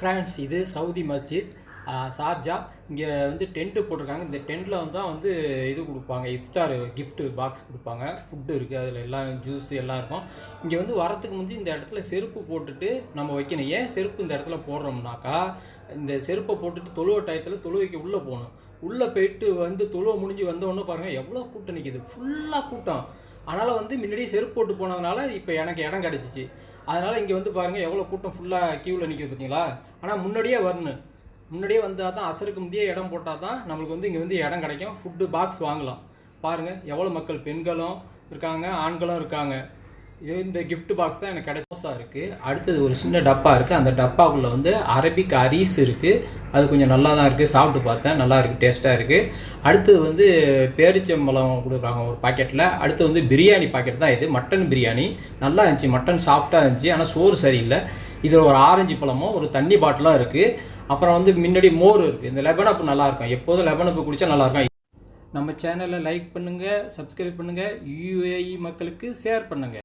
France இது Saudi மஸ்ஜித் Sharjah. இங்கே வந்து டென்ட்டு போட்டிருக்காங்க. இந்த டென்ட்டில் வந்து இது கொடுப்பாங்க, இஃப்தார் கிஃப்ட்டு பாக்ஸ் கொடுப்பாங்க. ஃபுட்டு இருக்குது, அதில் எல்லாம் ஜூஸ் எல்லாம் இருக்கும். இங்கே வந்து வரத்துக்கு முந்தி இந்த இடத்துல செருப்பு போட்டுட்டு நம்ம வைக்கணும். ஏன் செருப்பு இந்த இடத்துல போடுறோம்னாக்கா, இந்த செருப்பை போட்டுட்டு தொழுவ டயத்தில் தொழுவைக்கு உள்ளே போகணும். உள்ளே போயிட்டு வந்து தொழுவை முடிஞ்சு வந்தோடனே பாருங்கள் எவ்வளோ கூட்டம் நிற்கிது, ஃபுல்லாக கூட்டம். அதனால் வந்து முன்னாடியே செருப்பு போட்டு போனதுனால இப்போ எனக்கு இடம் கிடச்சிச்சு. அதனால் இங்கே வந்து பாருங்கள் எவ்வளோ கூட்டம் ஃபுல்லாக க்யூவில் நிற்கிது பார்த்தீங்களா. ஆனால் முன்னாடியே வரணும், முன்னாடியே வந்தால் தான் அசருக்கு முந்தைய இடம் போட்டால் தான் நம்மளுக்கு வந்து இங்கே வந்து இடம் கிடைக்கும். ஃபுட்டு பாக்ஸ் வாங்கலாம். பாருங்கள் எவ்வளோ மக்கள், பெண்களும் இருக்காங்க, ஆண்களும் இருக்காங்க. இது இந்த கிஃப்ட் பாக்ஸ் தான் எனக்கு கிடைச்சோஸாக இருக்குது. அடுத்தது ஒரு சின்ன டப்பா இருக்குது. அந்த டப்பாக்குள்ளே வந்து அரபிக் அரிஸ் இருக்குது. அது கொஞ்சம் நல்லா தான் இருக்குது, சாப்பிட்டு பார்த்தேன், நல்லா இருக்குது, டேஸ்ட்டாக இருக்குது. அடுத்தது வந்து பேரிச்சம்பழம் கொடுக்குறாங்க ஒரு பாக்கெட்டில். அடுத்து வந்து பிரியாணி பாக்கெட் தான் இது, மட்டன் பிரியாணி. நல்லா இருந்துச்சு, மட்டன் சாஃப்டாக இருந்துச்சு, ஆனால் சோறு சரியில்லை. இதில் ஒரு ஆரஞ்சு பழமும் ஒரு தண்ணி பாட்டிலாக இருக்குது. அப்புறம் வந்து முன்னாடி மோர் இருக்குது. இந்த லெமன் அப் நல்லாயிருக்கும், எப்போதும் லெமன் அப் குடித்தா நல்லாயிருக்கும். நம்ம சேனலை லைக் பண்ணுங்கள், சப்ஸ்கிரைப் பண்ணுங்கள், UAE மக்களுக்கு ஷேர் பண்ணுங்கள்.